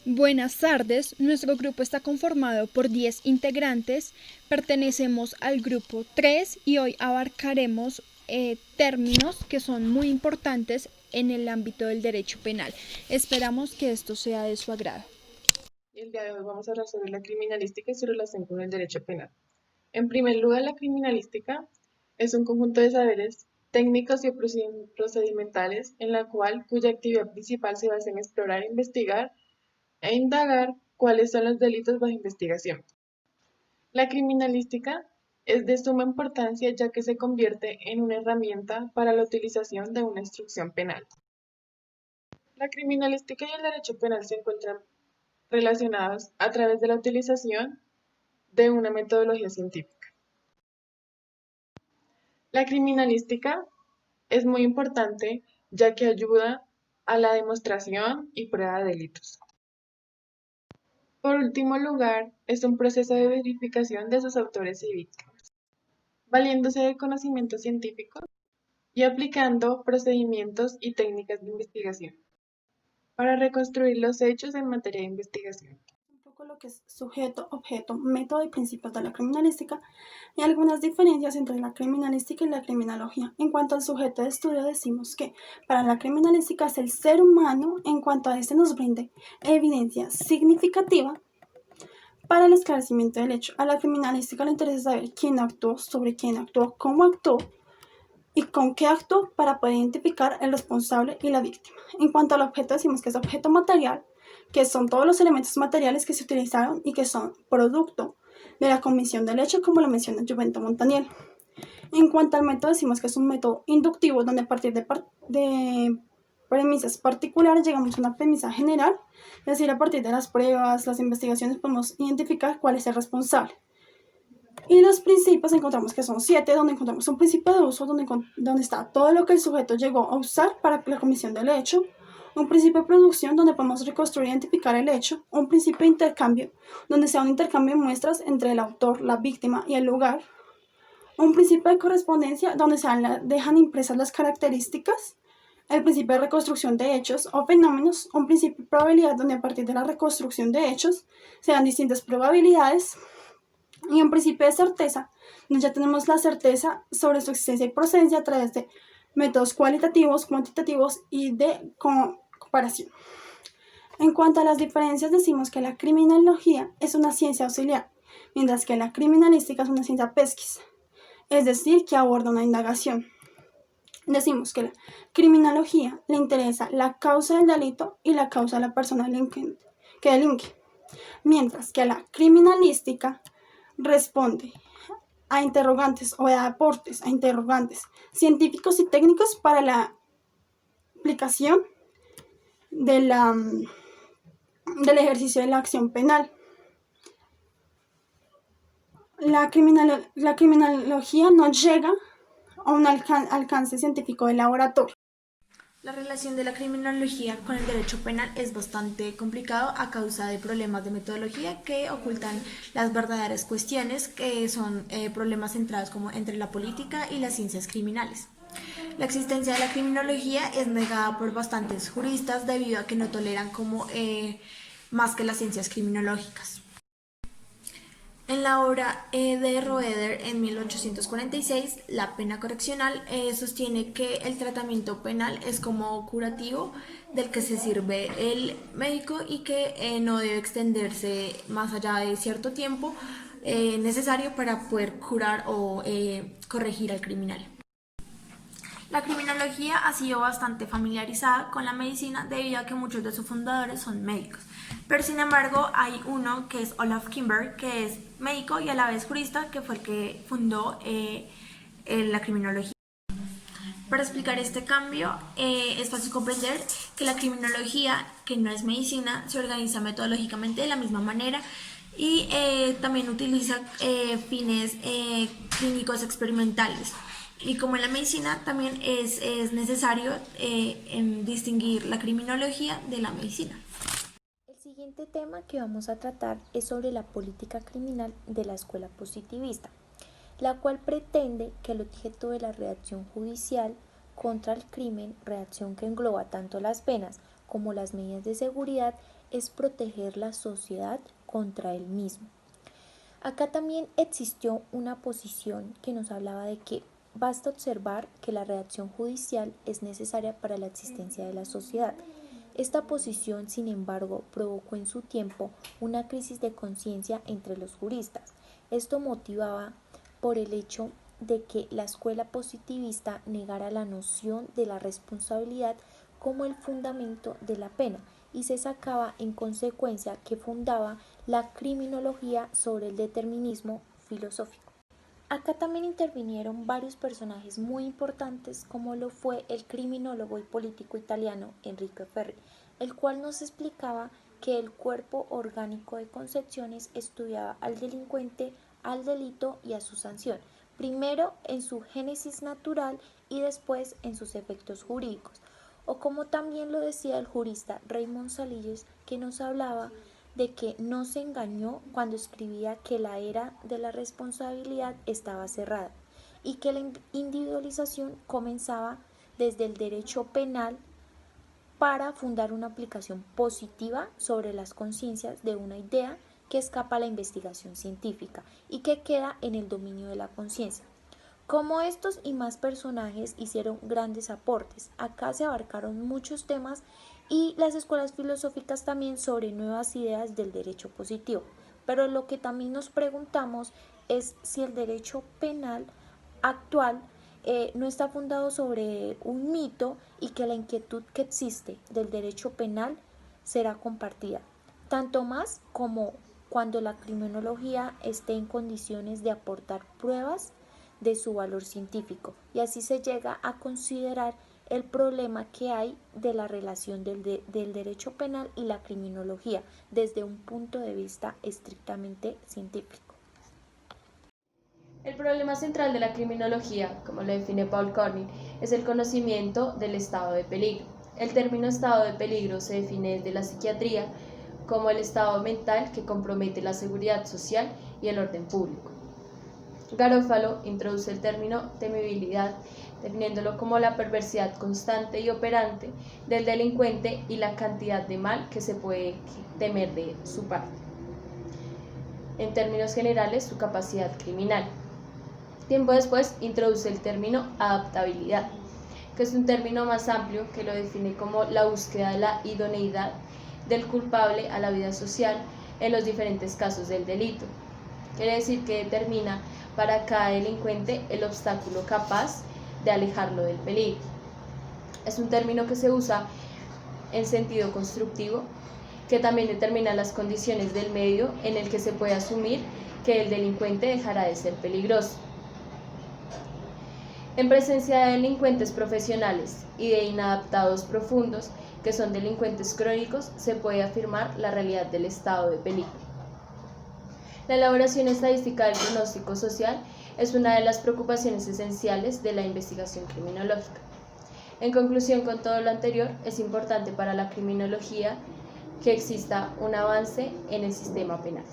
Buenas tardes, nuestro grupo está conformado por 10 integrantes, pertenecemos al grupo 3 y hoy abarcaremos términos que son muy importantes en el ámbito del derecho penal. Esperamos que esto sea de su agrado. El día de hoy vamos a hablar sobre la criminalística y su relación con el derecho penal. En primer lugar, la criminalística es un conjunto de saberes técnicos y procedimentales en la cuya actividad principal se basa en explorar, investigar e indagar cuáles son los delitos bajo investigación. La criminalística es de suma importancia ya que se convierte en una herramienta para la utilización de una instrucción penal. La criminalística y el derecho penal se encuentran relacionados a través de la utilización de una metodología científica. La criminalística es muy importante ya que ayuda a la demostración y prueba de delitos. Por último lugar, es un proceso de verificación de sus autores y víctimas, valiéndose de conocimientos científicos y aplicando procedimientos y técnicas de investigación para reconstruir los hechos en materia de investigación. Un poco lo que es sujeto, objeto, método y principios de la criminalística y algunas diferencias entre la criminalística y la criminología. En cuanto al sujeto de estudio, decimos que para la criminalística es el ser humano en cuanto a este nos brinde evidencia significativa para el esclarecimiento del hecho. A la criminalística le interesa saber quién actuó, sobre quién actuó, cómo actuó y con qué actuó para poder identificar el responsable y la víctima. En cuanto al objeto, decimos que es objeto material, que son todos los elementos materiales que se utilizaron y que son producto de la comisión del hecho, como lo menciona Juvento Montaniel. En cuanto al método, decimos que es un método inductivo, donde a partir de premisas particulares llegamos a una premisa general, es decir, a partir de las pruebas, las investigaciones, podemos identificar cuál es el responsable. Y los principios encontramos que son 7, donde encontramos un principio de uso, donde está todo lo que el sujeto llegó a usar para la comisión del hecho, un principio de producción, donde podemos reconstruir e identificar el hecho, un principio de intercambio, donde sea un intercambio de muestras entre el autor, la víctima y el lugar, un principio de correspondencia, donde se dejan impresas las características, el principio de reconstrucción de hechos o fenómenos, un principio de probabilidad, donde a partir de la reconstrucción de hechos se dan distintas probabilidades, y un principio de certeza, donde ya tenemos la certeza sobre su existencia y procedencia a través de métodos cualitativos, cuantitativos y de comparación. En cuanto a las diferencias, decimos que la criminología es una ciencia auxiliar, mientras que la criminalística es una ciencia pesquisa, es decir, que aborda una indagación. Decimos que la criminología le interesa la causa del delito y la causa de la persona que delinque, mientras que la criminalística responde a interrogantes o da aportes a interrogantes científicos y técnicos para la aplicación del ejercicio de la acción penal. La criminología no llega a un alcance científico de laboratorio. La relación de la criminología con el derecho penal es bastante complicado a causa de problemas de metodología que ocultan las verdaderas cuestiones, que son problemas centrados como entre la política y las ciencias criminales. La existencia de la criminología es negada por bastantes juristas debido a que no toleran como más que las ciencias criminológicas. En la obra de Roeder en 1846, La pena correccional sostiene que el tratamiento penal es como curativo del que se sirve el médico y que no debe extenderse más allá de cierto tiempo necesario para poder curar o corregir al criminal. La criminología ha sido bastante familiarizada con la medicina debido a que muchos de sus fundadores son médicos. Pero sin embargo hay uno que es Olaf Kimber, que es médico y a la vez jurista, que fue el que fundó la criminología. Para explicar este cambio es fácil comprender que la criminología, que no es medicina, se organiza metodológicamente de la misma manera y también utiliza fines clínicos experimentales. Y como en la medicina también es necesario distinguir la criminología de la medicina. El siguiente tema que vamos a tratar es sobre la política criminal de la escuela positivista, la cual pretende que el objeto de la reacción judicial contra el crimen, reacción que engloba tanto las penas como las medidas de seguridad, es proteger la sociedad contra él mismo. Acá también existió una posición que nos hablaba de que basta observar que la reacción judicial es necesaria para la existencia de la sociedad. Esta posición, sin embargo, provocó en su tiempo una crisis de conciencia entre los juristas. Esto motivaba por el hecho de que la escuela positivista negara la noción de la responsabilidad como el fundamento de la pena y se sacaba en consecuencia que fundaba la criminología sobre el determinismo filosófico. Acá también intervinieron varios personajes muy importantes como lo fue el criminólogo y político italiano Enrico Ferri, el cual nos explicaba que el cuerpo orgánico de concepciones estudiaba al delincuente, al delito y a su sanción, primero en su génesis natural y después en sus efectos jurídicos, o como también lo decía el jurista Raymond Salilles, que nos hablaba de que no se engañó cuando escribía que la era de la responsabilidad estaba cerrada y que la individualización comenzaba desde el derecho penal para fundar una aplicación positiva sobre las conciencias de una idea que escapa a la investigación científica y que queda en el dominio de la conciencia. Como estos y más personajes hicieron grandes aportes, acá se abarcaron muchos temas y las escuelas filosóficas también sobre nuevas ideas del derecho positivo. Pero lo que también nos preguntamos es si el derecho penal actual no está fundado sobre un mito y que la inquietud que existe del derecho penal será compartida, tanto más como cuando la criminología esté en condiciones de aportar pruebas de su valor científico, y así se llega a considerar el problema que hay de la relación del derecho penal y la criminología desde un punto de vista estrictamente científico. El problema central de la criminología, como lo define Paul Cornell, es el conocimiento del estado de peligro. El término estado de peligro se define desde la psiquiatría como el estado mental que compromete la seguridad social y el orden público. Garofalo introduce el término temibilidad, definiéndolo como la perversidad constante y operante del delincuente y la cantidad de mal que se puede temer de su parte. En términos generales, su capacidad criminal. Tiempo después introduce el término adaptabilidad, que es un término más amplio que lo define como la búsqueda de la idoneidad del culpable a la vida social en los diferentes casos del delito. Quiere decir que determina para cada delincuente el obstáculo capaz de alejarlo del peligro. Es un término que se usa en sentido constructivo, que también determina las condiciones del medio en el que se puede asumir que el delincuente dejará de ser peligroso. En presencia de delincuentes profesionales y de inadaptados profundos, que son delincuentes crónicos, se puede afirmar la realidad del estado de peligro. La elaboración estadística del pronóstico social es una de las preocupaciones esenciales de la investigación criminológica. En conclusión, con todo lo anterior, es importante para la criminología que exista un avance en el sistema penal.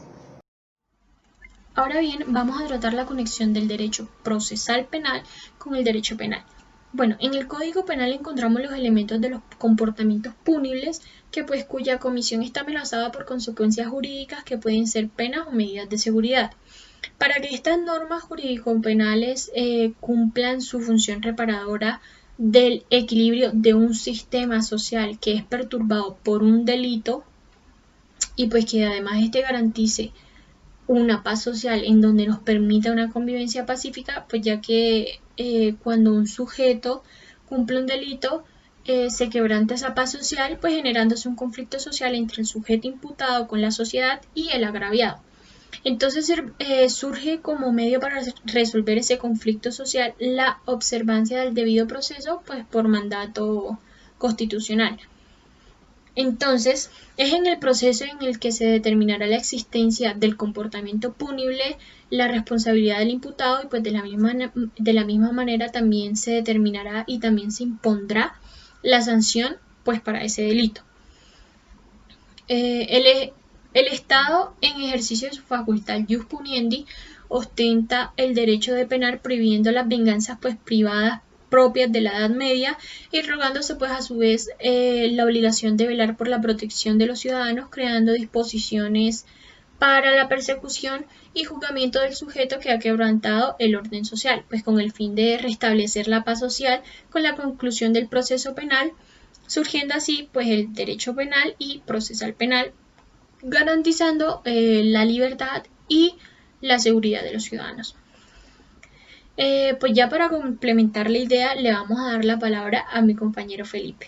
Ahora bien, vamos a tratar la conexión del derecho procesal penal con el derecho penal. Bueno, en el Código Penal encontramos los elementos de los comportamientos punibles cuya comisión está amenazada por consecuencias jurídicas que pueden ser penas o medidas de seguridad. Para que estas normas jurídico-penales cumplan su función reparadora del equilibrio de un sistema social que es perturbado por un delito y pues que además garantice una paz social en donde nos permita una convivencia pacífica, pues ya que cuando un sujeto cumple un delito, se quebranta esa paz social, pues generándose un conflicto social entre el sujeto imputado con la sociedad y el agraviado. Entonces surge como medio para resolver ese conflicto social la observancia del debido proceso, pues por mandato constitucional. Entonces, es en el proceso en el que se determinará la existencia del comportamiento punible, la responsabilidad del imputado y pues de la misma manera también se determinará y también se impondrá la sanción pues para ese delito. El Estado, en ejercicio de su facultad jus puniendi, ostenta el derecho de penar prohibiendo las venganzas pues privadas propias de la Edad Media y rogándose pues a su vez la obligación de velar por la protección de los ciudadanos, creando disposiciones para la persecución y juzgamiento del sujeto que ha quebrantado el orden social, pues con el fin de restablecer la paz social con la conclusión del proceso penal, surgiendo así pues el derecho penal y procesal penal, garantizando la libertad y la seguridad de los ciudadanos. Pues ya para complementar la idea le vamos a dar la palabra a mi compañero Felipe.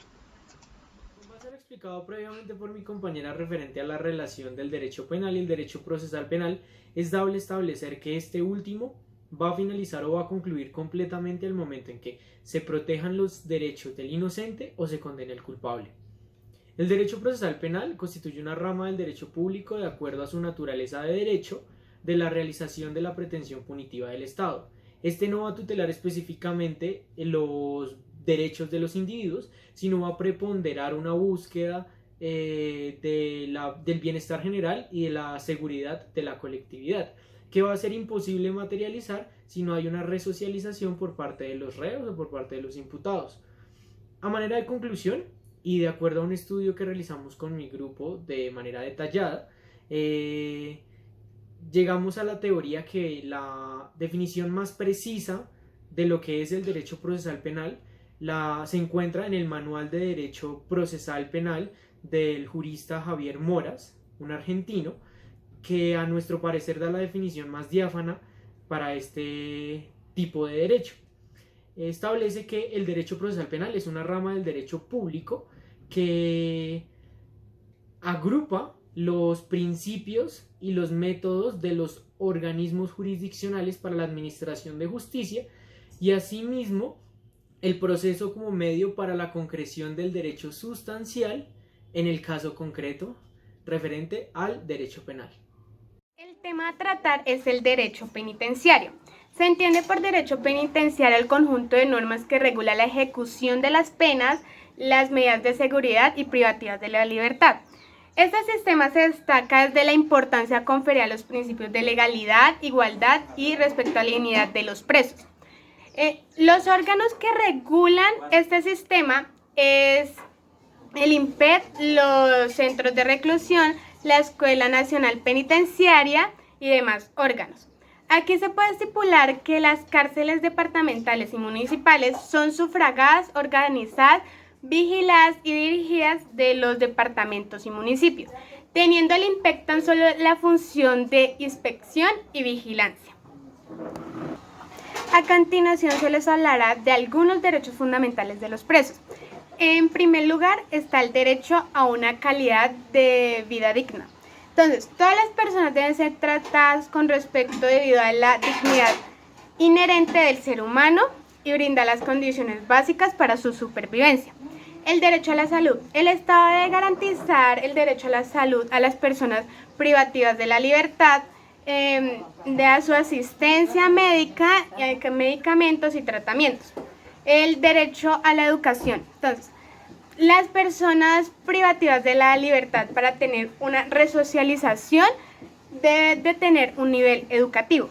Va a ser explicado previamente por mi compañera referente a la relación del derecho penal y el derecho procesal penal. Es dable establecer que este último va a finalizar o va a concluir completamente el momento en que se protejan los derechos del inocente o se condene al culpable. El derecho procesal penal constituye una rama del derecho público de acuerdo a su naturaleza de derecho de la realización de la pretensión punitiva del Estado. Este no va a tutelar específicamente los derechos de los individuos, sino va a preponderar una búsqueda del bienestar general y de la seguridad de la colectividad, que va a ser imposible materializar si no hay una resocialización por parte de los reos o por parte de los imputados. A manera de conclusión, y de acuerdo a un estudio que realizamos con mi grupo de manera detallada, llegamos a la teoría que la definición más precisa de lo que es el derecho procesal penal se encuentra en el Manual de Derecho Procesal Penal del jurista Javier Moras, un argentino, que a nuestro parecer da la definición más diáfana para este tipo de derecho. Establece que el derecho procesal penal es una rama del derecho público que agrupa los principios y los métodos de los organismos jurisdiccionales para la administración de justicia y asimismo el proceso como medio para la concreción del derecho sustancial en el caso concreto referente al derecho penal. El tema a tratar es el derecho penitenciario. Se entiende por derecho penitenciario el conjunto de normas que regula la ejecución de las penas, las medidas de seguridad y privativas de la libertad. Este sistema se destaca desde la importancia conferida a los principios de legalidad, igualdad y respecto a la dignidad de los presos. Los órganos que regulan este sistema es el INPET, los centros de reclusión, la Escuela Nacional Penitenciaria y demás órganos. Aquí se puede estipular que las cárceles departamentales y municipales son sufragadas, organizadas, vigiladas y dirigidas de los departamentos y municipios, teniendo el INPEC tan solo la función de inspección y vigilancia. A continuación se les hablará de algunos derechos fundamentales de los presos. En primer lugar está el derecho a una calidad de vida digna. Entonces, todas las personas deben ser tratadas con respeto debido a la dignidad inherente del ser humano y brindar las condiciones básicas para su supervivencia. El derecho a la salud. El Estado debe garantizar el derecho a la salud a las personas privativas de la libertad, de su asistencia médica, medicamentos y tratamientos. El derecho a la educación. Entonces, las personas privativas de la libertad para tener una resocialización deben de tener un nivel educativo.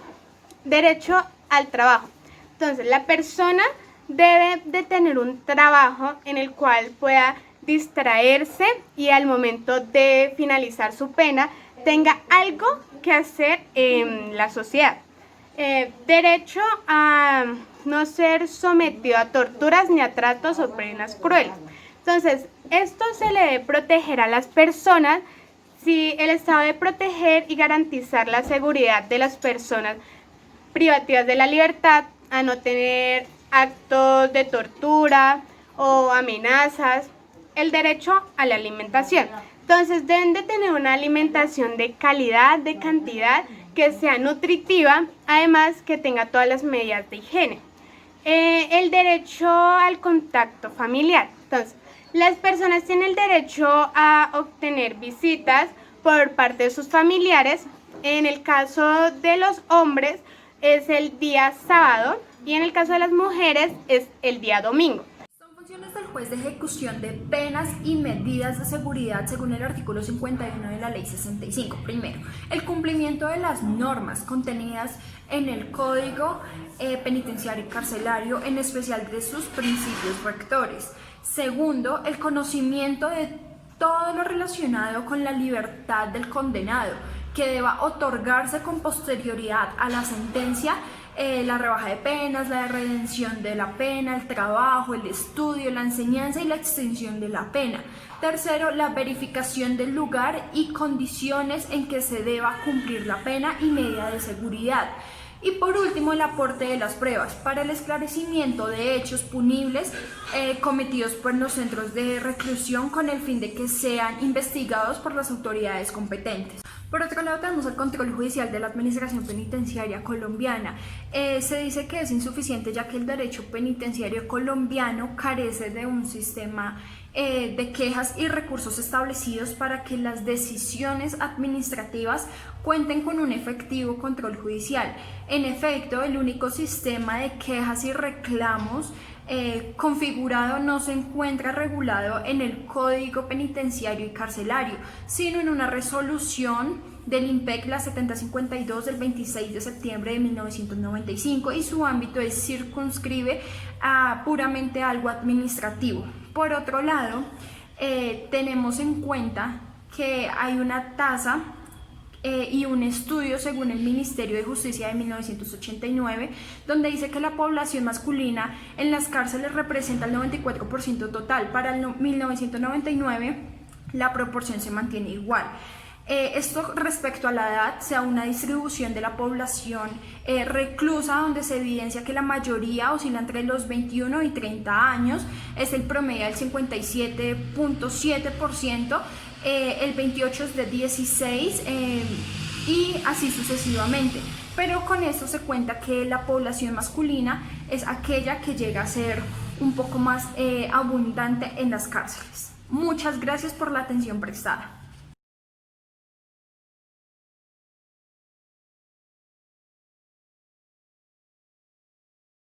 Derecho al trabajo. Entonces, la persona debe de tener un trabajo en el cual pueda distraerse y al momento de finalizar su pena tenga algo que hacer en la sociedad. Derecho a no ser sometido a torturas ni a tratos o penas crueles. Entonces, esto se le debe proteger a las personas. Si el Estado debe proteger y garantizar la seguridad de las personas privativas de la libertad a no tener actos de tortura o amenazas. El derecho a la alimentación. Entonces deben de tener una alimentación de calidad, de cantidad, que sea nutritiva, además que tenga todas las medidas de higiene. El derecho al contacto familiar. Entonces, las personas tienen el derecho a obtener visitas por parte de sus familiares. En el caso de los hombres es el día sábado y en el caso de las mujeres es el día domingo. Son funciones del pues de ejecución de penas y medidas de seguridad según el artículo 51 de la Ley 65. Primero, el cumplimiento de las normas contenidas en el Código Penitenciario y Carcelario, en especial de sus principios rectores. Segundo, el conocimiento de todo lo relacionado con la libertad del condenado, que deba otorgarse con posterioridad a la sentencia, la rebaja de penas, la redención de la pena, el trabajo, el estudio, la enseñanza y la extensión de la pena. Tercero, la verificación del lugar y condiciones en que se deba cumplir la pena y medida de seguridad. Y por último, el aporte de las pruebas para el esclarecimiento de hechos punibles cometidos por los centros de reclusión con el fin de que sean investigados por las autoridades competentes. Por otro lado, tenemos el control judicial de la administración penitenciaria colombiana. Se dice que es insuficiente ya que el derecho penitenciario colombiano carece de un sistema de quejas y recursos establecidos para que las decisiones administrativas cuenten con un efectivo control judicial. En efecto, el único sistema de quejas y reclamos configurado no se encuentra regulado en el Código Penitenciario y Carcelario, sino en una resolución del IMPEC, la 7052 del 26 de septiembre de 1995, y su ámbito es circunscribe a puramente algo administrativo. Por otro lado, tenemos en cuenta que hay una tasa y un estudio según el Ministerio de Justicia de 1989, donde dice que la población masculina en las cárceles representa el 94% total. Para el 1999 la proporción se mantiene igual. Esto respecto a la edad, sea una distribución de la población reclusa, donde se evidencia que la mayoría oscila entre los 21 y 30 años, es el promedio del 57.7%, el 28 es de 16 y así sucesivamente. Pero con esto se cuenta que la población masculina es aquella que llega a ser un poco más abundante en las cárceles. Muchas gracias por la atención prestada.